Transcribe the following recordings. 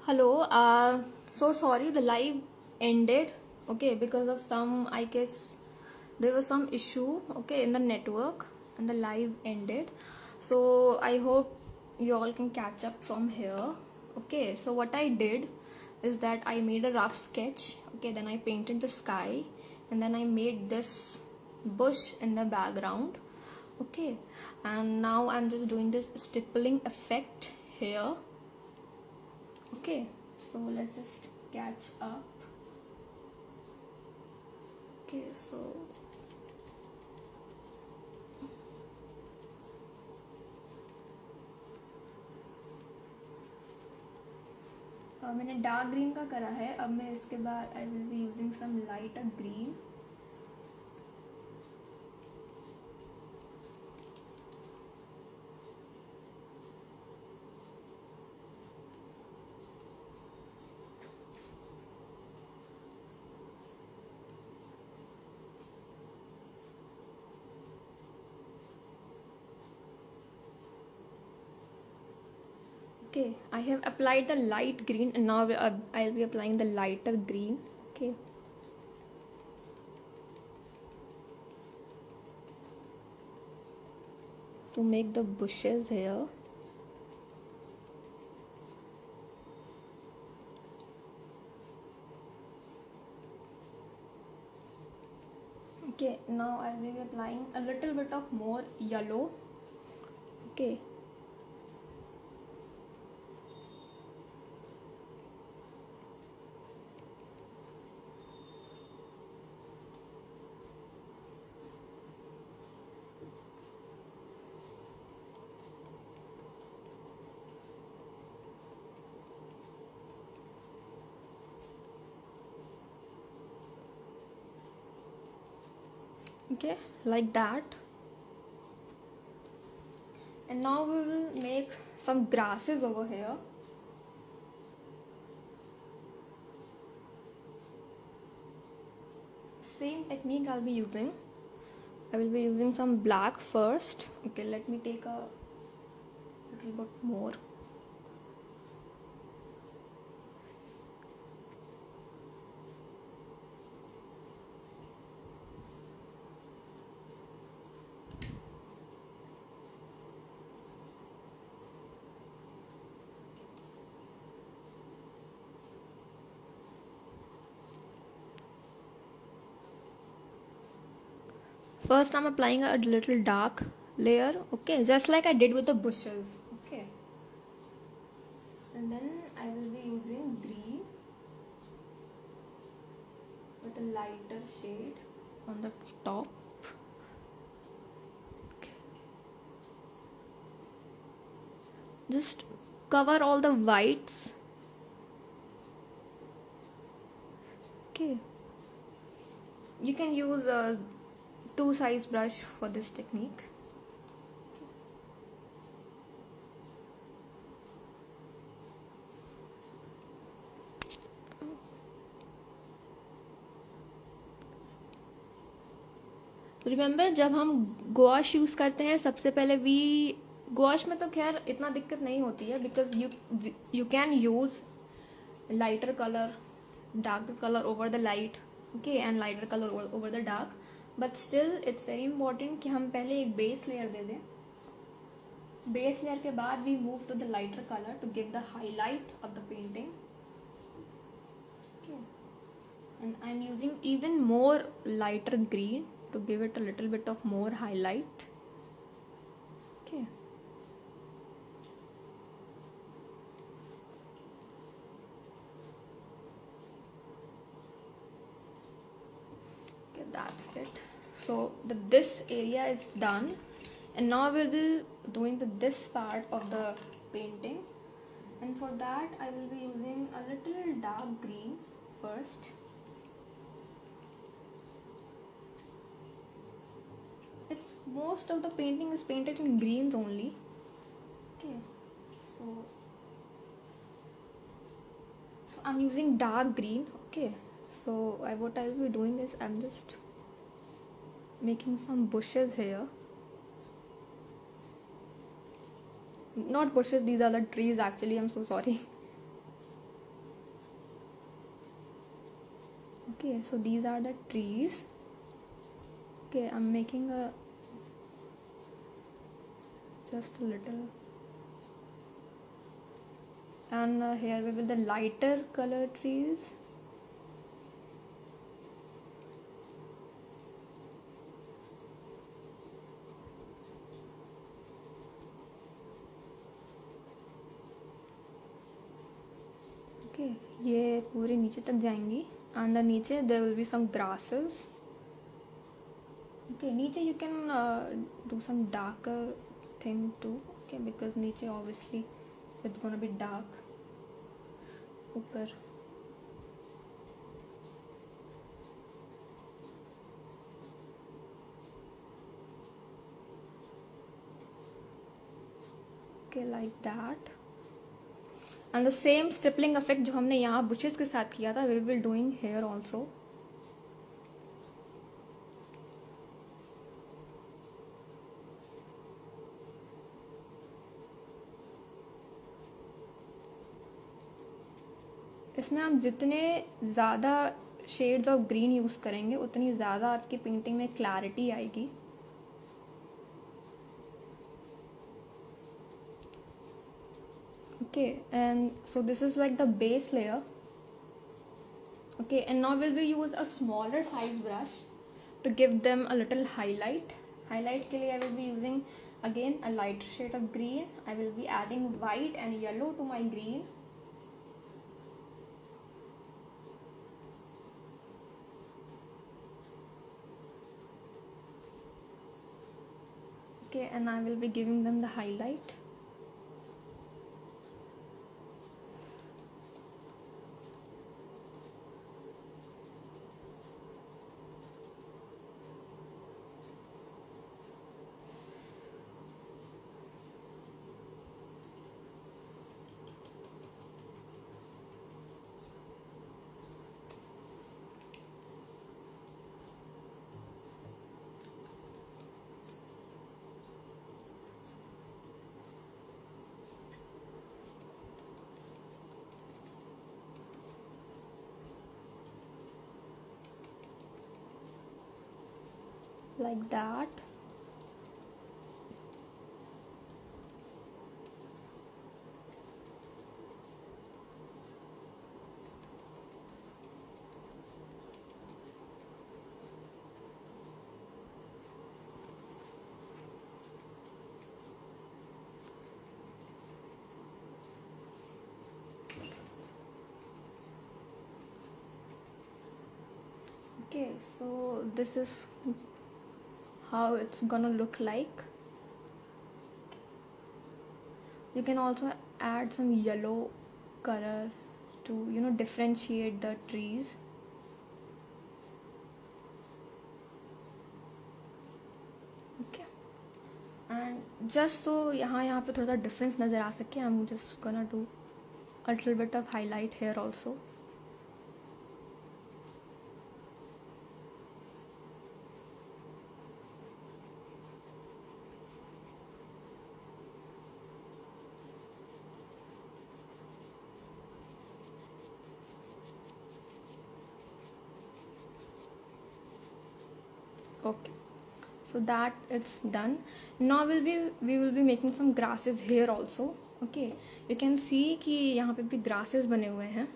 Hello. So sorry, the live ended. Okay, because of some, I guess there was some issue. Okay, in the network, and the live ended. So I hope you all can catch up from here. Okay, so what I did is that I made a rough sketch. Okay, then I painted the sky, and then I made this bush in the background. Okay, and now I'm just doing this stippling effect here. Okay, so let's just catch up. Okay, so मैंने dark green का करा है. अब मैं इसके बाद I will be using some lighter green. Okay, I have applied the light green and now I'll be applying the lighter green. Okay. To make the bushes here. Okay, now I will be applying a little bit of more yellow. Okay. Okay, like that. And now we will make some grasses over here. Same technique I'll be using. I will be using some black first. Okay, let me take a little bit more. First, I'm applying a little dark layer, okay, just like I did with the bushes, okay. And then I will be using green with a lighter shade on the top. Okay. Just cover all the whites. Okay. You can use a two-size brush for this technique. Remember जब हम gosh use करते हैं सबसे पहले gosh में तो खैर इतना दिक्कत नहीं होती है because you can use lighter color, darker color over the light, okay, and lighter color over the dark, but still it's very important कि हम पहले एक base layer दे दें. Base layer के बाद we move to the lighter color to give the highlight of the painting. Okay, and I'm using even more lighter green to give it a little bit of more highlight. Okay. That's it. So this area is done, and now we'll be doing this part of the painting, and for that I will be using a little dark green first. It's most of the painting is painted in greens only. Okay, so I'm using dark green. Okay, so what I will be doing is I'm just making some bushes here. Not bushes, these are the trees actually, I'm so sorry. Okay, so these are the trees. Okay, I'm making a just a little, and here we will the lighter color trees. Okay, ये पूरे नीचे तक जाएंगी, and the नीचे there will be some grasses. Okay, नीचे you can do some darker thing too. Okay, because नीचे obviously it's gonna be dark. ऊपर okay, like that. And the same stippling effect जो हमने यहाँ bushes के साथ किया था, we will doing here also. इसमें आप जितने ज़्यादा शेड्स ऑफ ग्रीन यूज़ करेंगे उतनी ज़्यादा आपकी पेंटिंग में क्लैरिटी आएगी. Okay, and so this is like the base layer. Okay, and now will we use a smaller size brush to give them a little highlight. Highlight के लिए I will be using again a lighter shade of green. I will be adding white and yellow to my green. Okay, and I will be giving them the highlight. Like that. Okay, so this is how it's gonna look like. You can also add some yellow color to differentiate the trees. Okay, and just so यहाँ पे थोड़ा सा difference नज़र आ सके, I'm just gonna do a little bit of highlight here also. Okay, so that it's done. Now we will be making some grasses here also. Okay, you can see कि यहाँ पे भी grasses बने हुए हैं.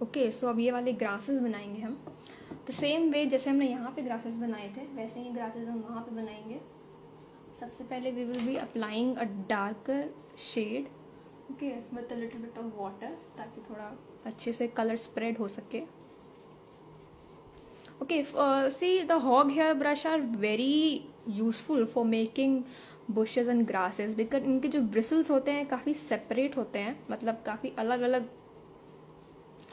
Okay, so अब ये वाले grasses बनाएंगे हम. The same way जैसे हमने यहाँ पे grasses बनाए थे वैसे ही grasses हम वहाँ पे बनाएंगे. सबसे पहले we will be applying a darker shade. Okay, with a little bit of water ताकि थोड़ा अच्छे से color spread हो सके. Okay, see, the hog hair brush are very useful for making bushes and grasses because इनके जो bristles होते हैं काफ़ी separate होते हैं, मतलब काफ़ी अलग अलग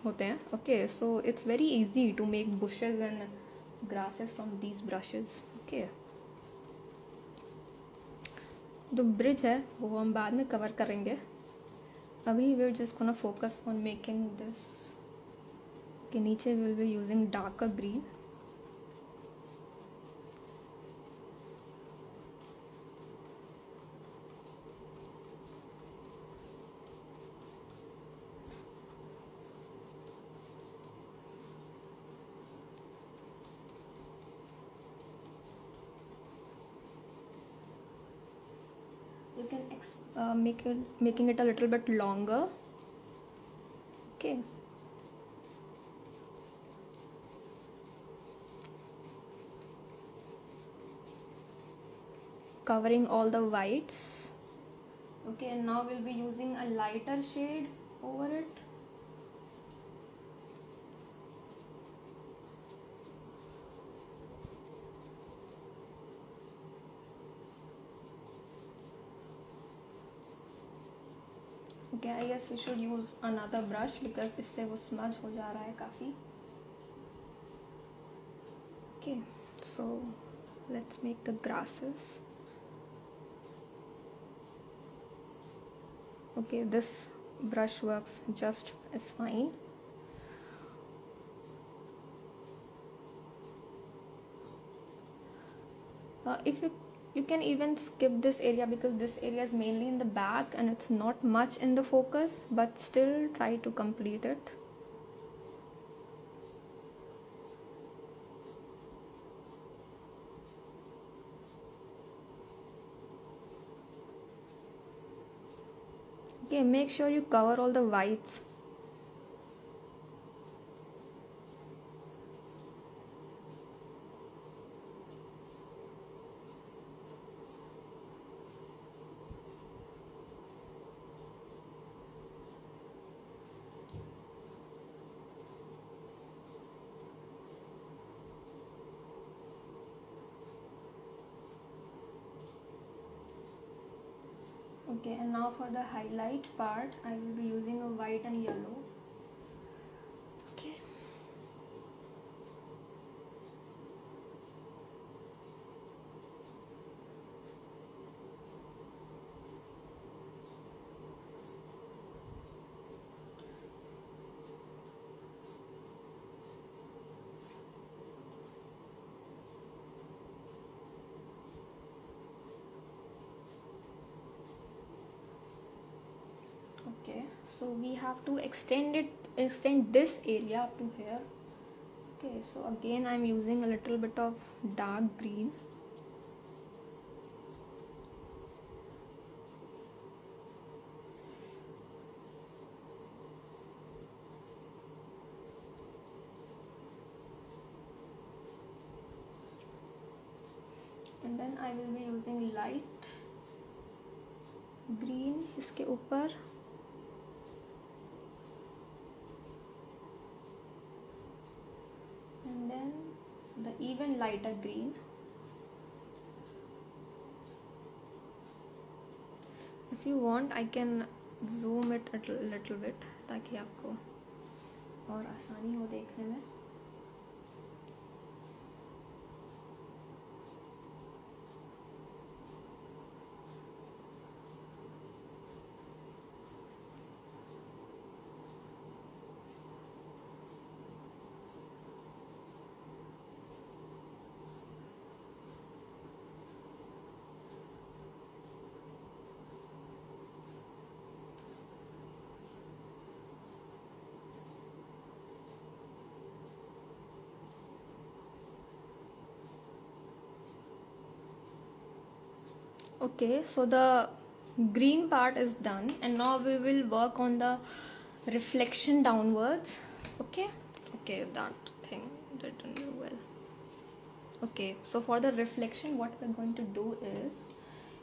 होते हैं. Okay, so it's very easy to make bushes and grasses from these brushes. Okay, जो bridge है वो हम बाद में cover करेंगे. अभी we're just gonna focus on making this. के नीचे we'll be using darker green. making it a little bit longer. Okay. Covering all the whites. Okay, and now we'll be using a lighter shade over it. Okay, I guess we should use another brush because इससे वो smudge हो जा रहा है काफ़ी. Okay, so let's make the grasses. Okay, this brush works just as fine. If you can even skip this area because this area is mainly in the back and it's not much in the focus, but still try to complete it. Okay, make sure you cover all the whites. Okay, and now for the highlight part, I will be using a white and yellow. Okay. Okay, so we have to extend this area up to here. Okay, so again I'm using a little bit of dark green. And then I will be using light green इसके ऊपर. And then the even lighter green. If you want, I can zoom it a little bit ताकि आपको और आसानी हो देखने में. Okay, so the green part is done and now we will work on the reflection downwards. Okay, that thing didn't do well. Okay, so for the reflection what we're going to do is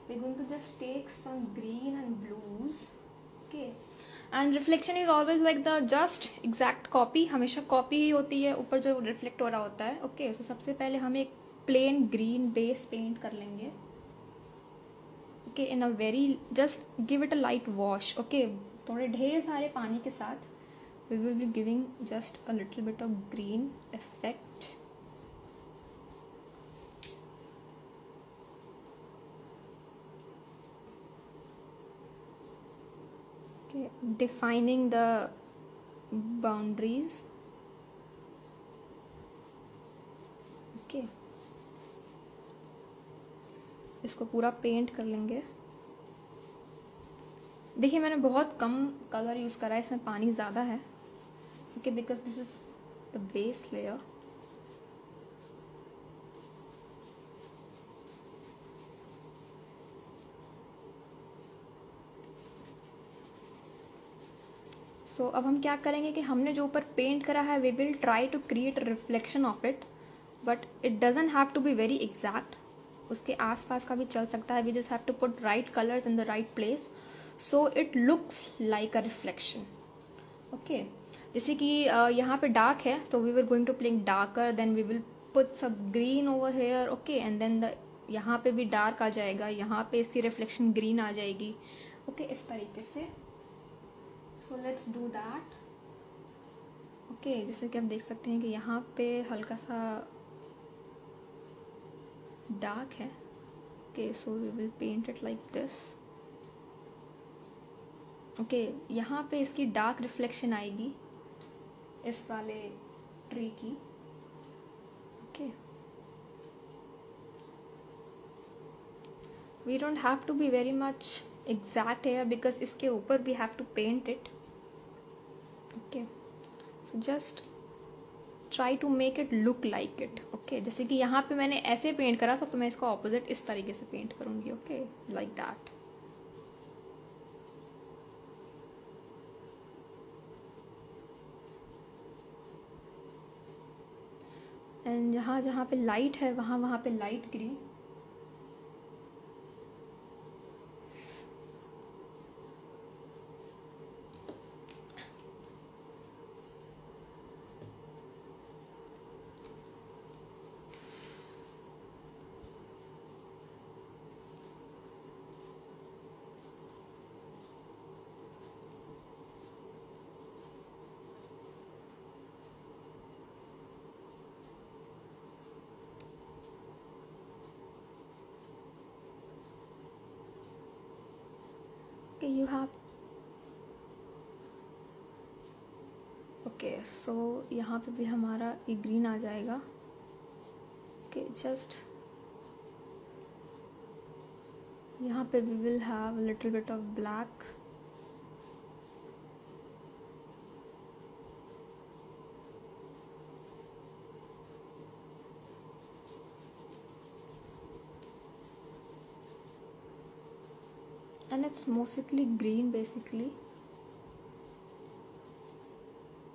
we're going to just take some green and blues. Okay, and reflection is always like the just exact copy. हमेशा copy ही होती है ऊपर जो reflect हो रहा होता है. Okay, so सबसे पहले हम एक plain green base paint कर लेंगे. Okay, in a very just give it a light wash. Okay, थोड़े ढेर सारे पानी के साथ we will be giving just a little bit of green effect. Okay, defining the boundaries. Okay, इसको पूरा पेंट कर लेंगे. देखिए मैंने बहुत कम कलर यूज़ करा है, इसमें पानी ज़्यादा है. Okay, because this is the base layer. So अब हम क्या करेंगे कि हमने जो ऊपर पेंट करा है we will try to create reflection of it, but it doesn't have to be very exact, उसके आसपास का भी चल सकता है. We just have to put right colours in the right place so it looks like a reflection. Okay, जैसे कि यहाँ पे डार्क है, so we were going to playing darker, then we will put some green over here. Okay, and then the यहाँ पे भी dark आ जाएगा, यहाँ पे इसकी रिफ्लेक्शन ग्रीन आ जाएगी. ओके, इस तरीके से. So let's do that. Okay, जैसे कि आप देख सकते हैं कि यहाँ पे हल्का सा डार्क है. Okay, so we will paint it like this. Okay, यहाँ पे इसकी डार्क रिफ्लेक्शन आएगी इस वाले ट्री की. Okay, we don't have to be very much exact here because इसके ऊपर we have to paint it. Okay, so just try to make it look like it. Okay, जैसे कि यहाँ पे मैंने ऐसे पेंट करा था तो मैं इसका ऑपोजिट इस तरीके से पेंट करूँगी. Okay, like that. एंड जहाँ जहाँ पे लाइट है वहाँ वहाँ पे light green. Okay, you have. Okay, so यहाँ पे भी हमारा ये ग्रीन आ जाएगा. ओके, जस्ट यहाँ पे we will have little bit of black. And it's mostly green basically.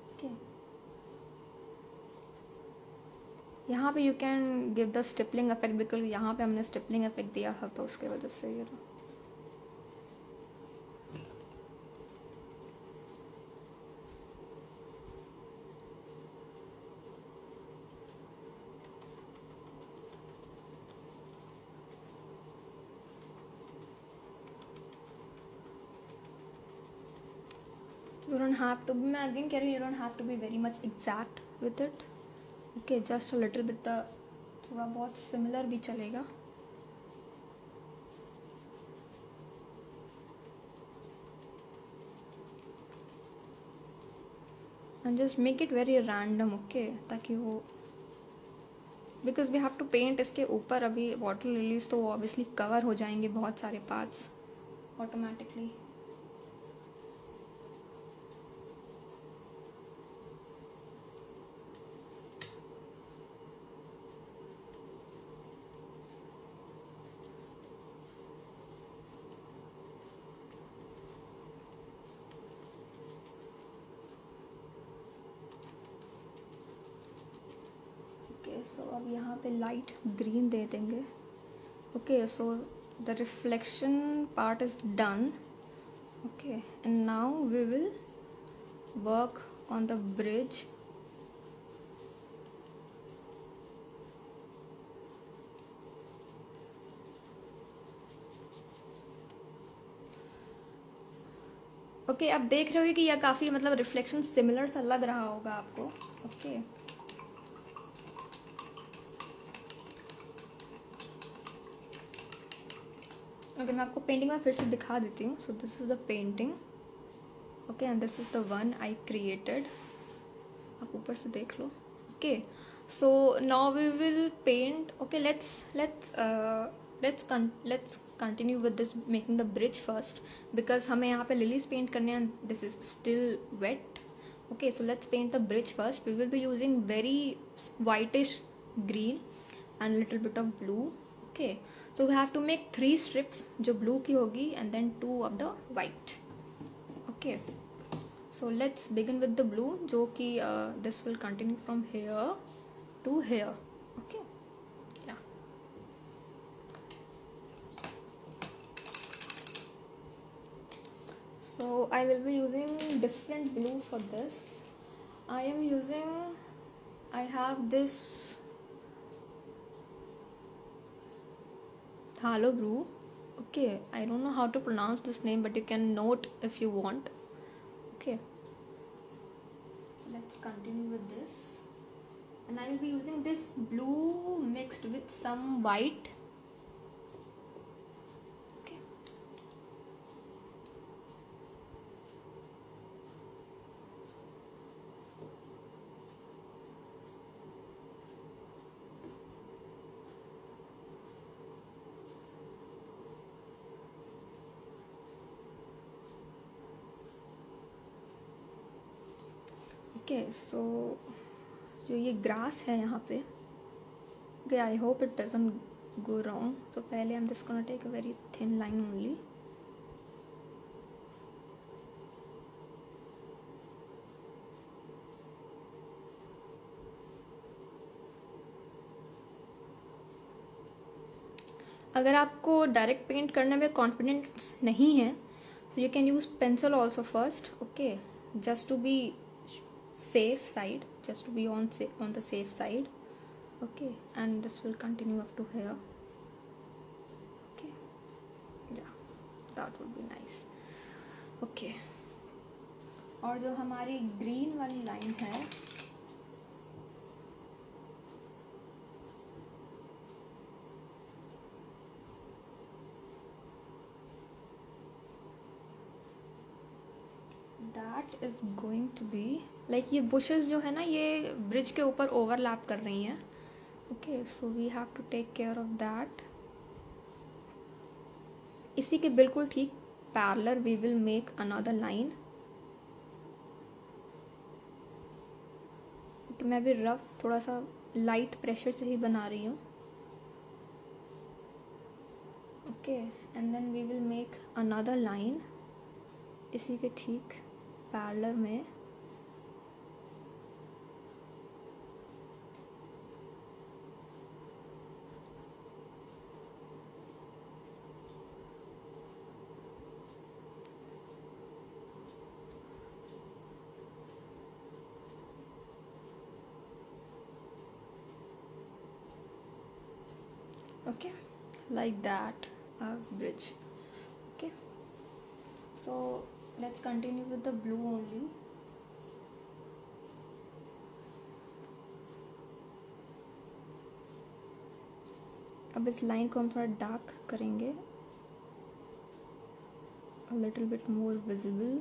Okay, यहाँ पे you can give the stippling effect because यहाँ पे हमने स्टिपलिंग इफेक्ट दिया था तो उसके वजह से ये यू डोंट हैव टू. मैं अगेन कह रही हूँ you don't have to be very much exact with it. Okay, just a little bit the थोड़ा बहुत सिमिलर भी चलेगा. And just make it very random. Okay, ताकि वो because we have to paint इसके ऊपर अभी वाटर लिलीज तो ऑब्वियसली कवर हो जाएंगे बहुत सारे पार्ट्स ऑटोमेटिकली. सो अब यहाँ पे लाइट ग्रीन दे देंगे. Okay, so the reflection part is done. Okay, and now we will work on the bridge. Okay, आप देख रहे हो कि यह काफ़ी मतलब रिफ्लेक्शन सिमिलर सा लग रहा होगा आपको. ओके, ओके, मैं आपको पेंटिंग में फिर से दिखा देती हूँ. So this is the painting. Okay, and this is the one I created. आप ऊपर से देख लो. Okay, so now we will paint. Okay, let's continue with this making the bridge first because हमें यहाँ पे lilies paint करने हैं. This is still wet. Okay, so let's paint the bridge first. We will be using very whitish green and little bit of blue. Okay, so we have to make 3 strips जो blue की होगी and then 2 of the white. Okay, So let's begin with the blue, जो कि this will continue from here to here. Okay, yeah. So I will be using different blue for this. I have this Halo blue. Okay, I don't know how to pronounce this name, but you can note if you want. Okay, so let's continue with this. And I will be using this blue mixed with some white. Okay. Okay, so जो ये grass है यहाँ पे, okay, I hope it doesn't go wrong. So पहले I'm just gonna take a very thin line only. अगर आपको direct paint करने में कॉन्फिडेंस नहीं है, so you can use pencil also first, okay, just to be safe side, just to be on the safe side. Okay, and this will continue up to here. Okay, yeah, that would be nice. Okay, और जो हमारी green वाली line है, that is going to be like, ये bushes जो है ना, ये ब्रिज के ऊपर ओवरलैप कर रही हैं. Okay, so we have to take care of that. इसी के बिल्कुल ठीक parallel we will make another line. मैं भी रफ थोड़ा सा लाइट प्रेशर से ही बना रही हूँ. Okay, and then we will make another line इसी के ठीक पैरेलल में. Okay, like that, a bridge. Okay, so let's continue with the blue only. अब इस लाइन को हम थोड़ा डार्क करेंगे, a little bit more visible.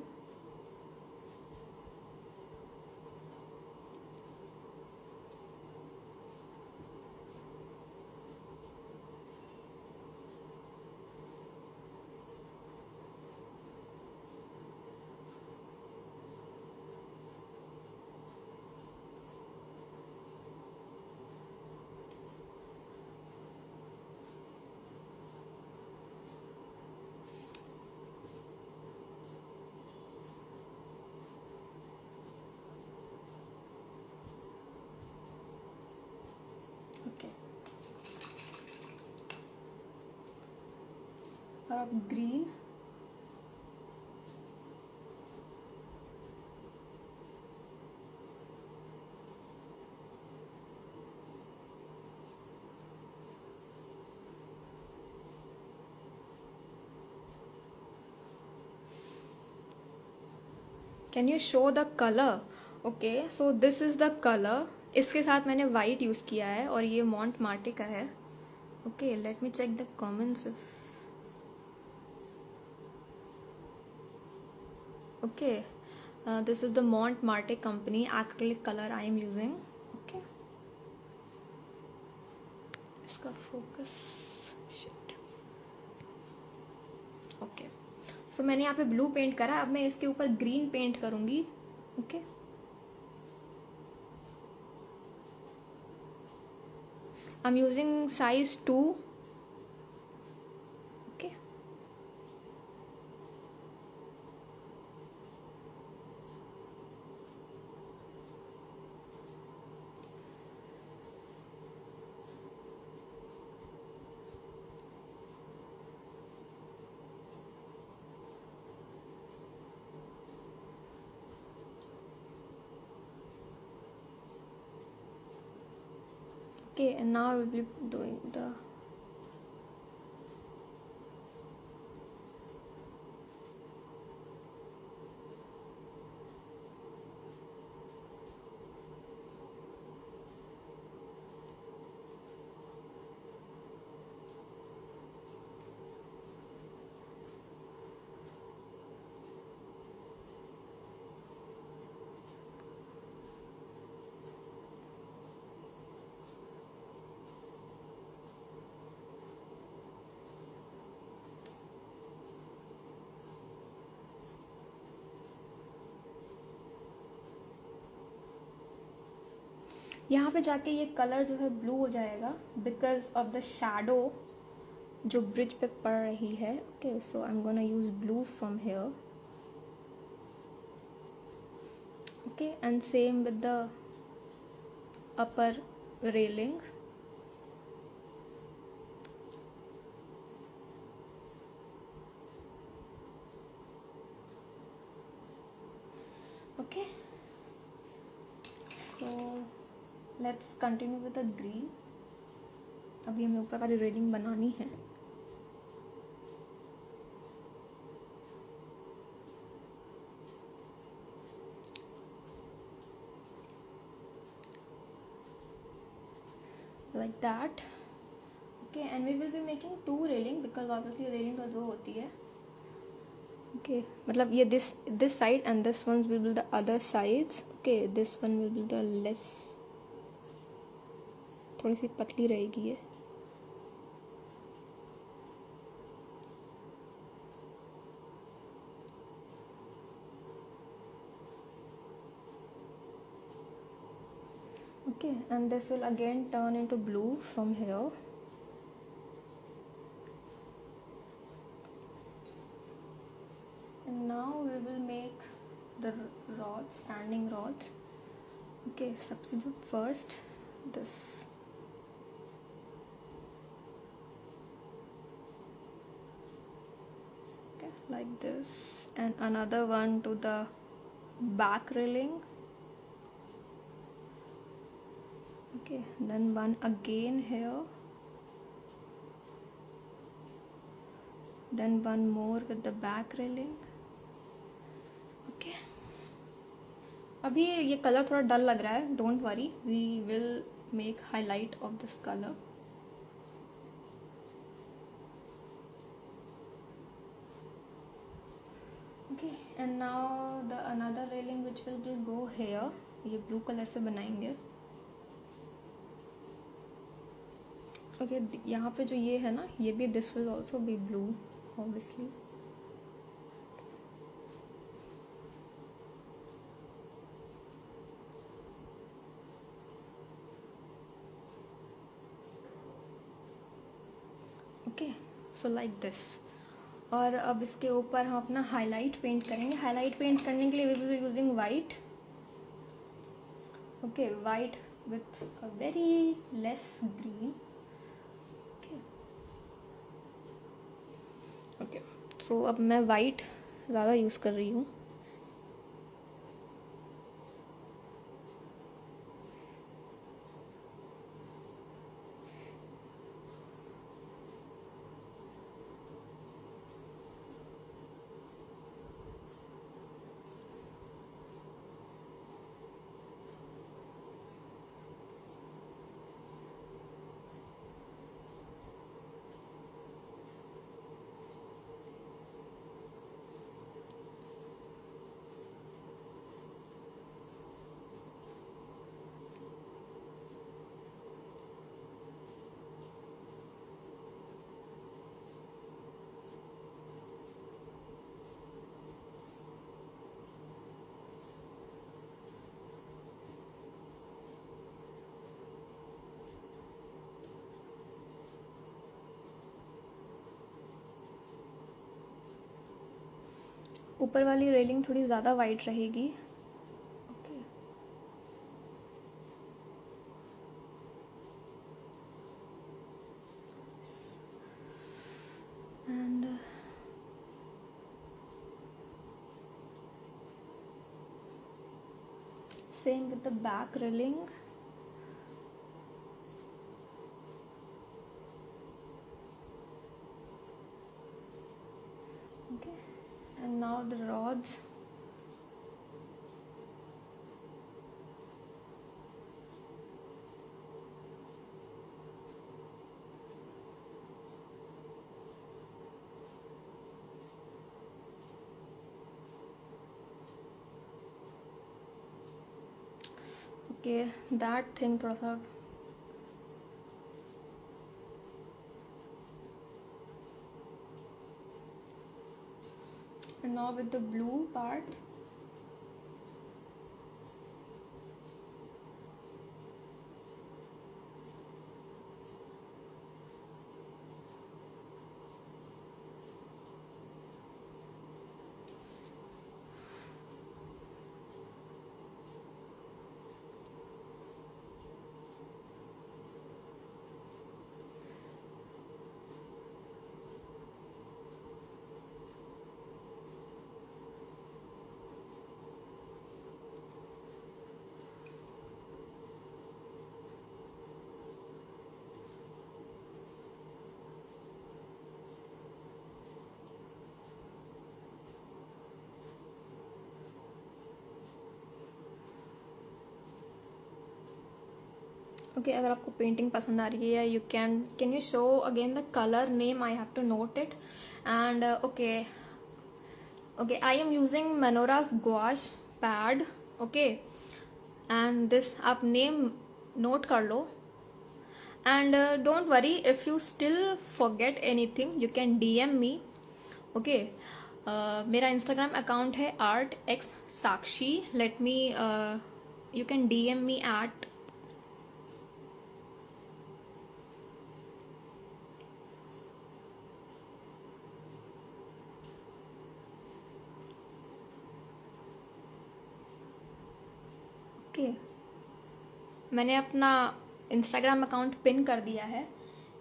Okay, और अब green. Can you show the colour? Okay, so this is the colour. इसके साथ मैंने वाइट यूज़ किया है और ये मॉन्ट मार्टे का है. Okay, let me check the comments. Okay, this is the Mont Marte company acrylic colour I am using. Okay, इसका फोकस शिट. ओके, सो मैंने यहाँ पे ब्लू पेंट करा. अब मैं इसके ऊपर ग्रीन पेंट करूँगी. Okay, I am using size 2. Okay, Okay, and now I will be doing the यहाँ पे जाके ये कलर जो है ब्लू हो जाएगा बिकॉज ऑफ द शैडो जो ब्रिज पे पड़ रही है. Okay, so I am gonna use blue from here. Okay, and same with the upper railing. Okay, so let's continue with the green. अभी हमें ऊपर वाली रेलिंग बनानी है. Like that. Okay, and we will be making two railing because obviously railing तो दो होती है. Okay, मतलब ये this side and this ones will be the other sides. Okay, this one will be the less, थोड़ी सी पतली रहेगी ये. Okay, and this will again turn into blue from here. And now we will make the rods, standing rods. Okay, सबसे जो first this. Okay, like this, and another one to the back railing. Okay, then one again here, then one more with the back railing. Okay, अभी ये colour थोड़ा डल लग रहा है. Don't worry, we will make highlight of this colour. Okay, and now the another railing which will go here, ये blue colour से बनाएंगे. Okay, यहाँ पे जो ये है ना, ये भी this will also be blue obviously. Okay, so like this. और अब इसके ऊपर हम अपना हाईलाइट पेंट करेंगे. हाईलाइट पेंट करने के लिए we will be using white. Okay, white with a very less green. Okay, so अब मैं वाइट ज़्यादा यूज़ कर रही हूँ. ऊपर वाली रेलिंग थोड़ी ज़्यादा वाइट रहेगी. Okay, and same with the back railing. now the rods. Okay, that thing थोड़ा सा. And now with the blue part. Okay, अगर आपको पेंटिंग पसंद आ रही है, you can you show again the colour name? I have to note it. And okay, I am using Manora's gouache pad. Okay, and this आप name note कर लो. And don't worry, if you still forget anything, you can DM me. Okay, मेरा Instagram account है artxsakshi. Let me you can DM me at okay. मैंने अपना Instagram account pin कर दिया है.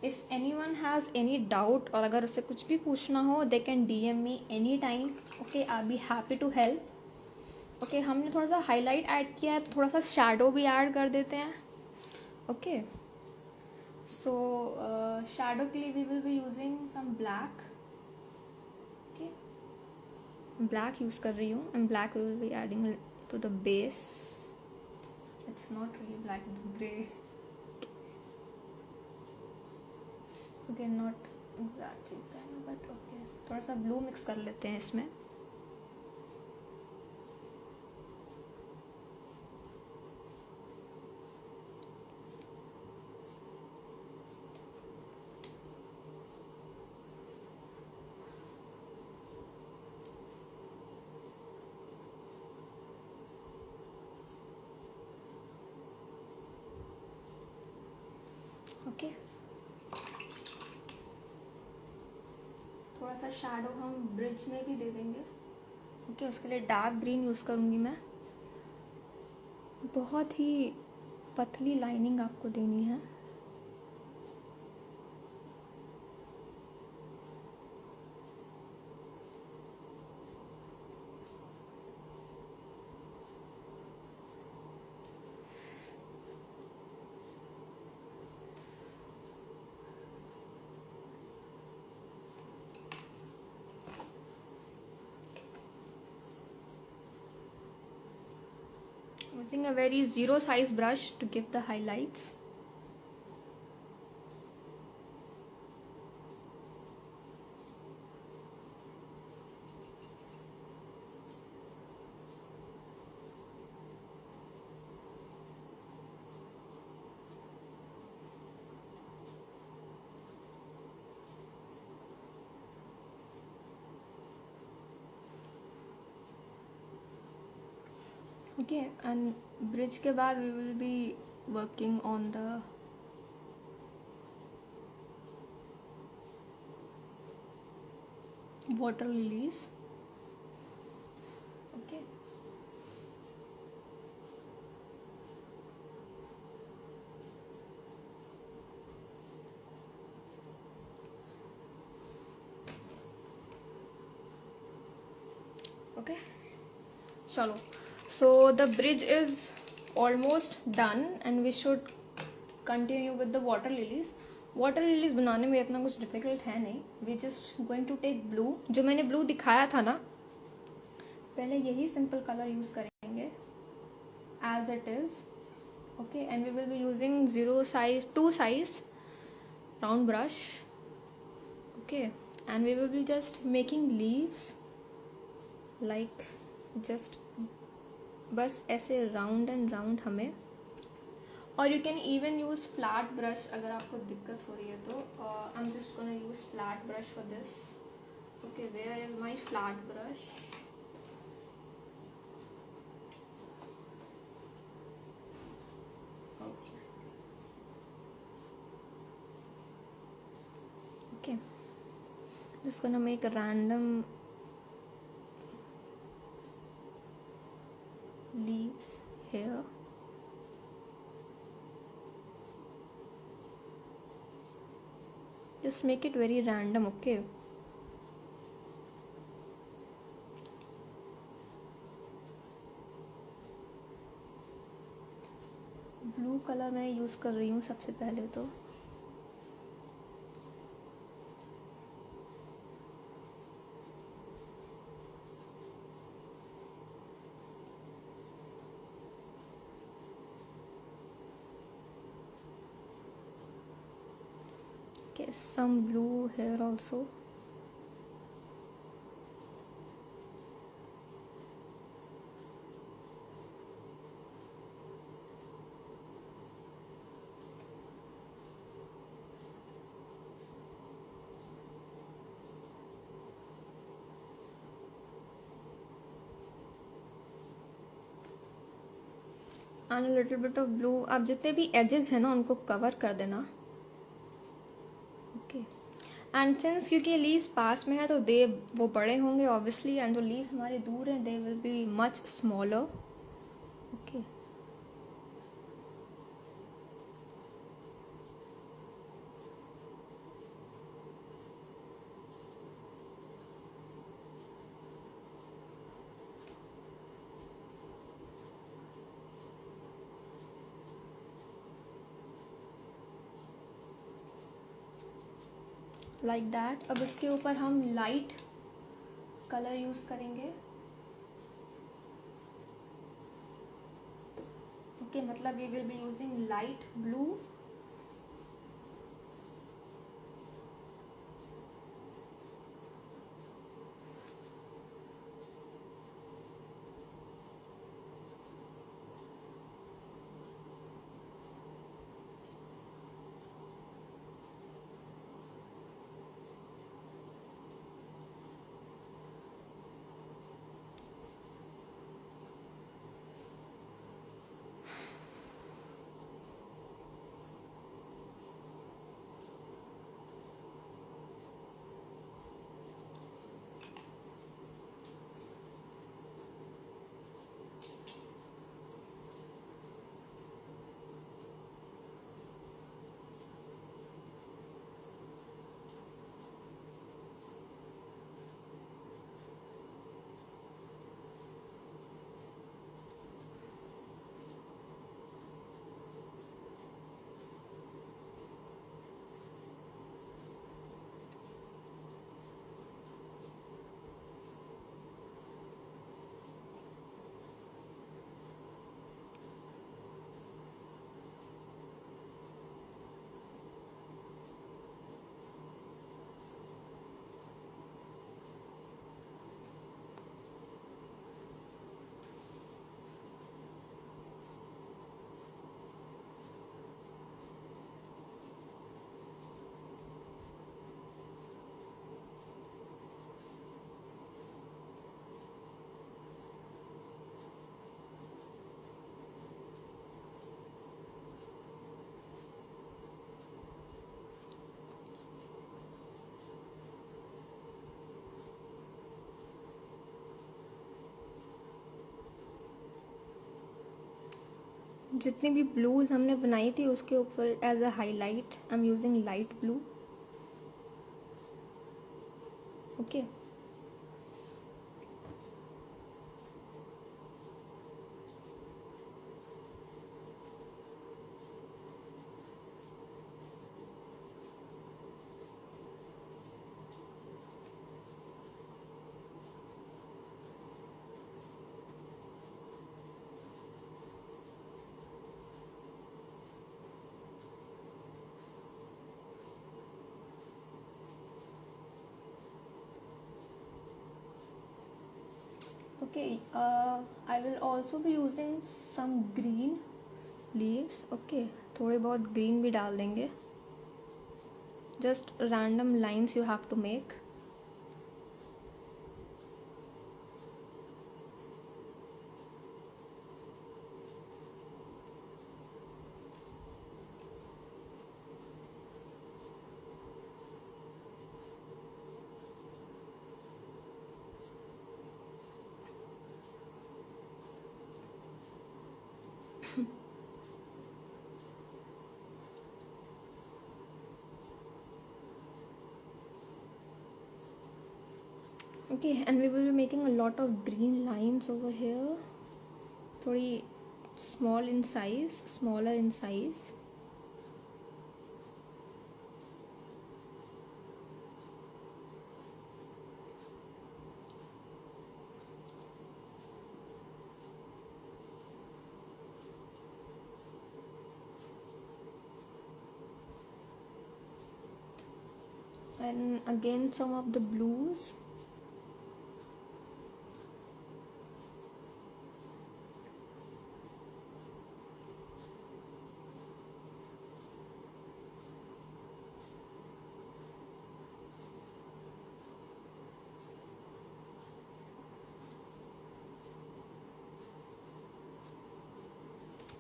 If anyone has any doubt और अगर उससे कुछ भी पूछना हो, they can DM me any time. Okay, I be happy to help. Okay, हमने थोड़ा सा हाईलाइट ऐड किया है, तो थोड़ा सा शैडो भी ऐड कर देते हैं. ओके, सो शैडो के लिए we will be using some black. Okay, black use कर रही हूँ, and black we will be adding to the base. It's not really black, it's grey. Okay, not exactly kind of, but okay. थोड़ा सा blue mix कर लेते हैं इसमें. Okay, थोड़ा सा शैडो हम ब्रिज में भी दे देंगे. ओके, उसके लिए डार्क ग्रीन यूज़ करूँगी मैं. बहुत ही पतली लाइनिंग आपको देनी है. Using a very zero size brush to give the highlights. Okay, and bridge के बाद we will be working on the water lilies. Okay, okay, चलो. So the bridge is almost done and we should continue with the water lilies. Water lilies बनाने में इतना कुछ difficult है नहीं. We just going to take blue. जो मैंने blue दिखाया था ना, पहले यही सिंपल कलर यूज़ करेंगे as it is. Okay, and we will be using 2 size round brush. Okay, and we will be just making leaves like just बस ऐसे राउंड एंड राउंड हमें. और you can even use flat brush अगर आपको दिक्कत हो रही है तो. I am just gonna use flat brush for this. Okay, where is my flat brush? Okay, just gonna make a random leaves here. Just make it very random. Okay, blue colour मैं use कर रही हूँ सबसे पहले तो. Okay, some blue here also. And little bit of blue. आप जितने भी एजेस हैं ना उनको कवर कर देना. ओके, एंड सिंस क्योंकि लीव्स पास में है तो दे वो बड़े होंगे ऑब्वियसली, एंड जो लीव्स हमारे दूर हैं they will be much smaller. Okay, like that. अब इसके ऊपर हम लाइट कलर यूज़ करेंगे. ओके, मतलब we will be using light blue. जितनी भी ब्लूज हमने बनाई थी उसके ऊपर as a highlight I am using light blue. Okay, Okay, I will also be using some green leaves. Okay, थोड़े बहुत green भी डाल देंगे. Just random lines you have to make. Okay, and we will be making a lot of green lines over here. थोड़ी smaller in size. And again some of the blues.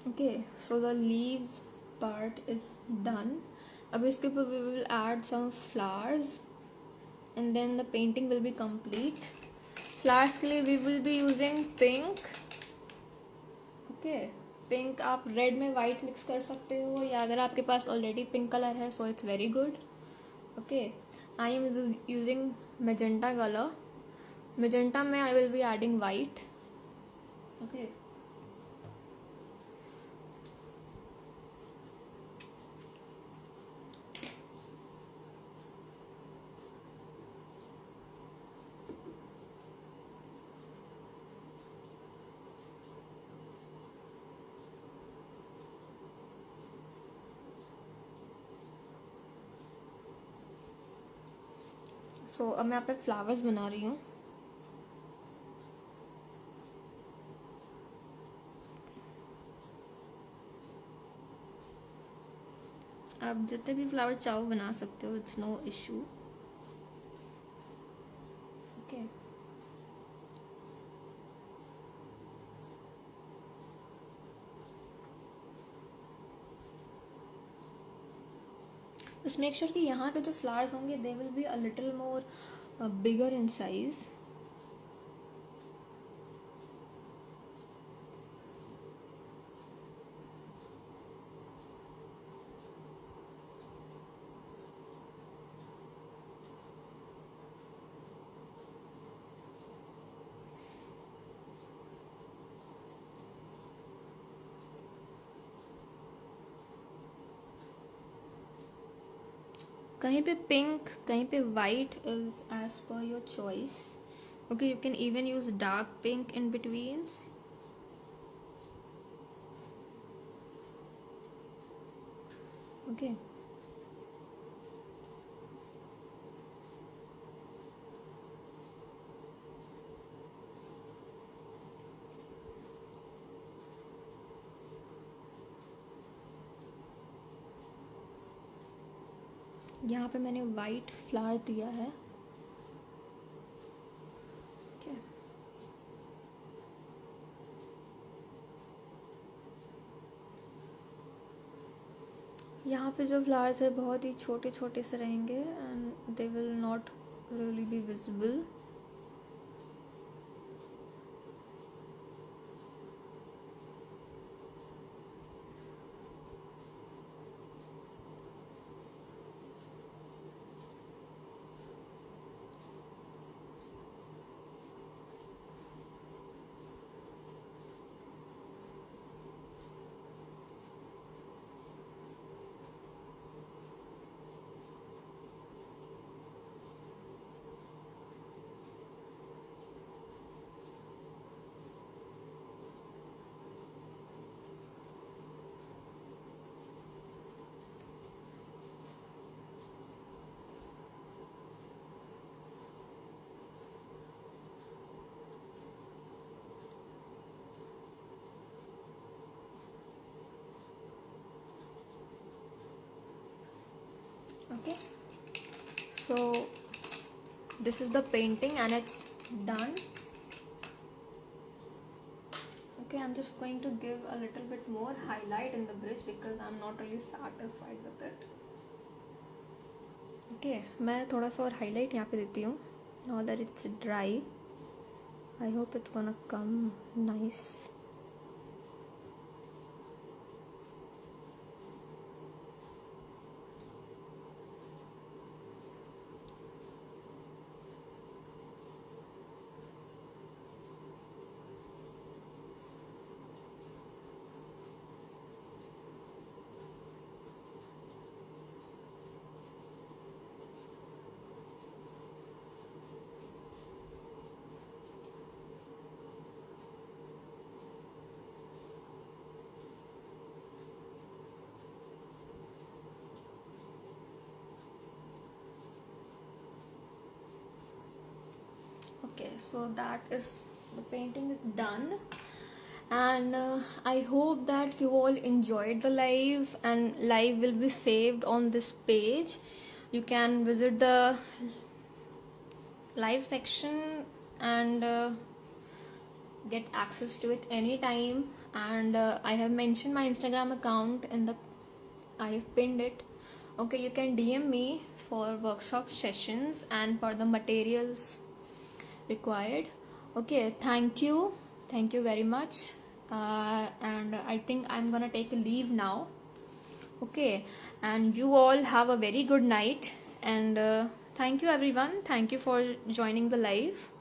Okay, so the leaves part is done. अब इसके ऊपर we will add some flowers and then the painting will be complete. Flowers के लिए we will be using pink. Okay, pink आप red में white mix कर सकते हो, या अगर आपके पास already pink color है so it's very good. Okay, I am using magenta color. Magenta में I will be adding white. Okay. सो अब मैं यहाँ पे फ्लावर्स बना रही हूँ. आप जितने भी फ्लावर चाहो बना सकते हो, it's no issue. Okay, just make sure कि यहाँ के जो फ्लावर्स होंगे they will be a little more bigger in size. कहीं पे पिंक, कहीं पे white is as per your choice. Okay, you can even use dark pink in betweens. ओके, यहाँ पे मैंने वाइट फ्लावर दिया है. Okay. यहाँ पे जो फ्लावर्स है बहुत ही छोटे छोटे से रहेंगे and they will not really be visible. Okay, so this is the painting and it's done. Okay, I'm just going to give a little bit more highlight in the bridge because I'm not really satisfied with it. Okay, मैं थोड़ा सा और highlight यहाँ पे देती हूँ. Now that it's dry, I hope it's gonna come nice. Okay, so that is, the painting is done, and I hope that you all enjoyed the live, and live will be saved on this page. You can visit the live section and get access to it anytime. And I have mentioned my Instagram account in the, I have pinned it. Okay, you can DM me for workshop sessions and for the materials required. Okay, thank you very much, and I think I'm gonna take a leave now. Okay, and you all have a very good night, and thank you everyone, thank you for joining the live.